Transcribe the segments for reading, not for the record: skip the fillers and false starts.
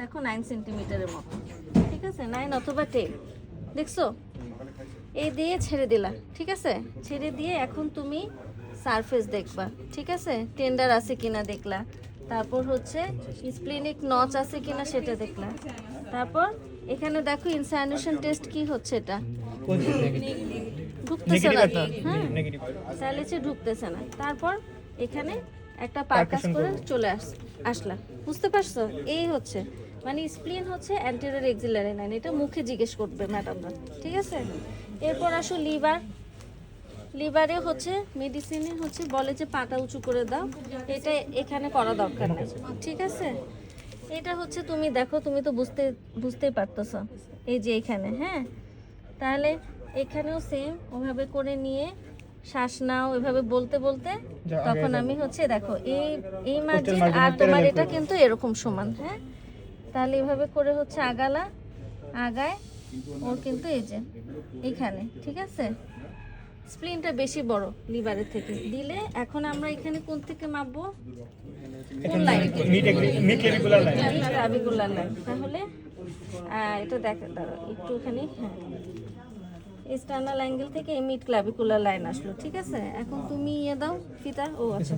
দেখো 9 সেন্টিমিটারের মতো, ঠিক আছে, 9 অথবা 10, দেখছো? এই দিয়ে ছেড়ে দিলা, ঠিক আছে, ছেড়ে দিয়ে এখন তুমি সারফেস দেখবা, ঠিক আছে, টেন্ডার আছে কিনা দেখলা, তারপর হচ্ছে স্প্লিনিক নচ আছে কিনা সেটা দেখলা, তারপর এখানে দেখো ইনসানুয়েশন টেস্ট কি হচ্ছে, এটা ঢুকতেছে না তো, হ্যাঁ তাহলে হচ্ছে ঢুকতেছে না। তারপর এখানে একটা পারকাস করে চলে আসলা, বুঝতে পারছো? এই হচ্ছে মানে স্প্লিন হচ্ছে অ্যান্টেরিয়র এক্সিলারি লাইন, এটা মুখে জিজ্ঞেস করবে ম্যাডামরা, ঠিক আছে। এরপর আসো লিভার। লিভারে হচ্ছে মেডিসিনে হচ্ছে বলে যে পাটা উঁচু করে দাও, এটা এখানে করা দরকার নেই, ঠিক আছে। এটা হচ্ছে তুমি দেখো, তুমি তো বুঝতেই পারতেছো, এই যে এখানে, হ্যাঁ, তাহলে এখানেও সেম ওভাবে করে নিয়ে শ্বাস নাও, এভাবে বলতে বলতে তখন আমি হচ্ছে দেখো এই মার্জিন আর তোমার এটা কিন্তু এরকম সমান, হ্যাঁ, তাহলে এভাবে করে হচ্ছে আগায় ওর কিন্তু এই যে এইখানে, ঠিক আছে, স্প্লিনটা বেশি বড় লিভারের থেকে দিলে। এখন আমরা এখানে কোন থেকে মাপবো? কোন লাইন? Mid clavicular line. তাহলে এটা দেখে দাঁড়াও একটুখানি, হ্যাঁ, এক্সটার্নাল অ্যাঙ্গেল থেকে মিড ক্লাভিকুলার লাইন আসলো, ঠিক আছে। এখন তুমি দাও ফিতা। ও আচ্ছা,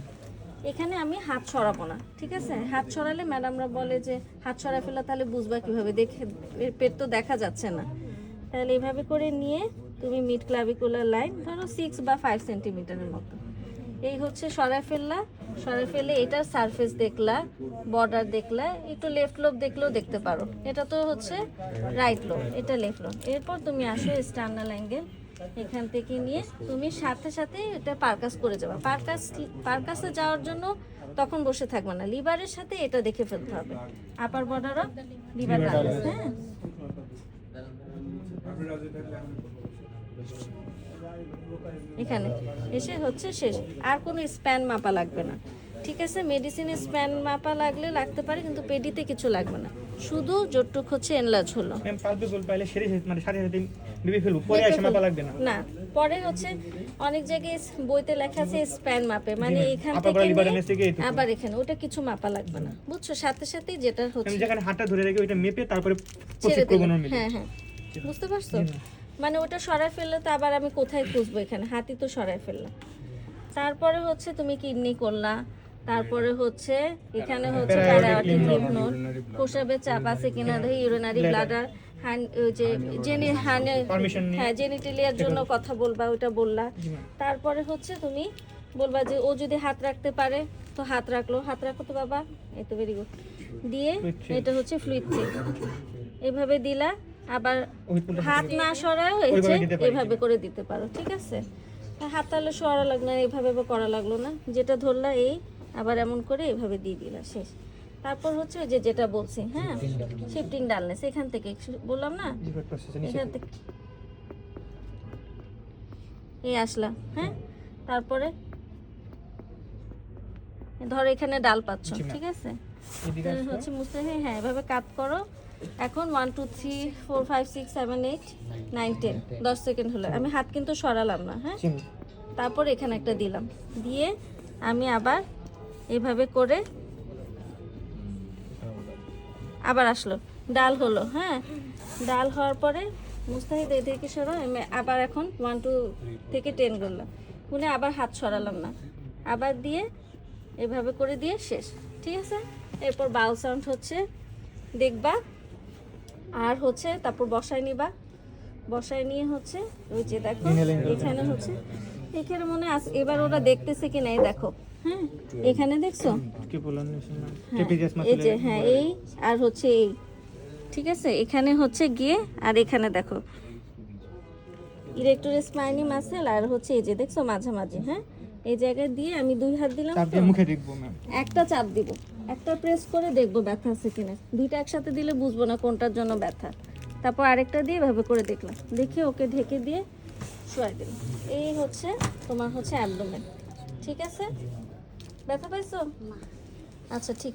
এখানে আমি হাত সরাবো না, ঠিক আছে, হাত সরালে ম্যাডামরা বলে যে হাত সরা ফেলা, তাহলে বুঝবা কিভাবে, দেখে পেট তো দেখা যাচ্ছে না, তাহলে এইভাবে করে নিয়ে তুমি মিড ক্লাভিকুলার লাইন ধরো 6 বা 5 সেন্টিমিটারের মতো, এই হচ্ছে সরাই ফেলে এটার সারফেস দেখলা, বর্ডার দেখলা, একটু লেফট লোব দেখলেও দেখতে পারো, এটা তো হচ্ছে রাইট লোব, এটা লেফট লোব। এরপর তুমি আসো এক্সটার্নাল অ্যাঙ্গেল, এখান থেকে নিয়ে তুমি সাথে সাথে এটা পারকাস করে যাবে। পারকাসে যাওয়ার জন্য তখন বসে থাকবে না, লিভারের সাথে এটা দেখে ফেলতে হবে, upper border of liver diagnose, হ্যাঁ। এখানে এসে হচ্ছে শেষ, আর কোনো স্প্যান মাপা লাগবে না, ঠিক আছে। মেডিসিনে স্প্যান মাপা লাগতে পারে, কিন্তু পেডিতে কিছু লাগবে না, শুধু যতটুক হচ্ছে এনলার্জ হলো। ম্যাম পালপেবল পাইলে মানে সাথে সাথে ভেবে ফেলবো, পরে এসে মাপা লাগবে না? না, পরে হচ্ছে অনেক জায়গায় বইতে লেখা আছে স্প্যান মাপে, মানে এখান থেকে আবার এখানে, ওটা কিছু মাপা লাগবে না, বুঝছো, সাথে সাথে যেটা হচ্ছে আমি যেখানে হাতটা ধরে রেখে ওইটা মেপে তারপরে প্রসেস করব নরমালি। হ্যাঁ হ্যাঁ, বুঝতে পারছো? মানে ওটা সরাই ফেললে তো আবার আমি কোথায় খুঁজবো, এখানে হাতই তো সরাই ফেললাম। তারপরে হচ্ছে তুমি কিডনি করলা, তারপরে হচ্ছে এখানে হচ্ছে প্যারাঅটিক লিম্ফ নোড, প্রস্রাবে চাপ আছে কিনা দেখি, ইউরিনারি ব্লাডার, জেনিটেলিয়ার জন্য কথা বলবা, ওইটা বললা। তারপরে হচ্ছে তুমি বলবা যে ও যদি হাত রাখতে পারে তো হাত রাখো তো বাবা, এই তো ভেরি গুড, দিয়ে এটা হচ্ছে ফ্লুইড চেক, এভাবে দিলা, আবার হাত না সরায় হয়েছে এভাবে করে দিতে পারো, ঠিক আছে। হাত তাহলে সরা লাগলো না, এইভাবে করা লাগলো না, যেটা ধরলা এই আবার এমন করে এভাবে দিয়ে দিলা, শেষ। তারপর হচ্ছে ওই যেটা বলছি, হ্যাঁ, শিফটিং ডালনেস, এখান থেকে বললাম না, এখান থেকে এই আসলাম, হ্যাঁ, তারপরে ধরো এখানে ডাল পাচ্ছ, ঠিক আছে, হচ্ছে মুছতে, হ্যাঁ এভাবে কাট করো। এখন 1 2 3 4 5 6 7 8 9 10 10 সেকেন্ড হলো, আমি হাত কিন্তু সরালাম না, হ্যাঁ। তারপর এখানে একটা দিলাম, দিয়ে আমি আবার এভাবে করে আবার আসলো, ডাল হলো, হ্যাঁ, ডাল হওয়ার পরে মুস্তাহিদ এদিকে সরো, আমি আবার এখন 1 2 থেকে 10 করলাম, গুনে আবার হাত সরালাম না, আবার দিয়ে এভাবে করে দিয়ে শেষ, ঠিক আছে। এরপর বাউল সাউন্ড হচ্ছে দেখবা, আর হচ্ছে তারপর বসায় নিবা, বসায় নিয়ে হচ্ছে ওই যে দেখো এখানে হচ্ছে, এখানে মনে আছে, এবার ওরা দেখতেছে কি না, এই দেখো, হ্যাঁ, এখানে দেখছো কি বললেন, এই যে, হ্যাঁ, এই আর হচ্ছে এই, ঠিক আছে, এখানে হচ্ছে গিয়ে আর এখানে দেখো ইরেক্টর স্পাইনি মাসেল, আর হচ্ছে এই যে দেখছো মাঝামাঝি, হ্যাঁ, এই জায়গায় দিয়ে আমি 2 হাত দিলাম, চাপ দিয়ে মুখে দেখবো ম্যাম, একটা চাপ দিব, একটা প্রেস করে দেখবো ব্যথা আছে কিনা, দুইটা একসাথে দিলে বুঝবো না কোনটার জন্য ব্যথা। তারপর আরেকটা দিয়ে এভাবে করে দেখলাম, দেখে ওকে ঢেকে দিয়ে শুয়াই দিলাম, এই হচ্ছে তোমার হচ্ছে অ্যাবডোমেন, ঠিক আছে। ব্যথা পাইছো? আচ্ছা ঠিক আছে।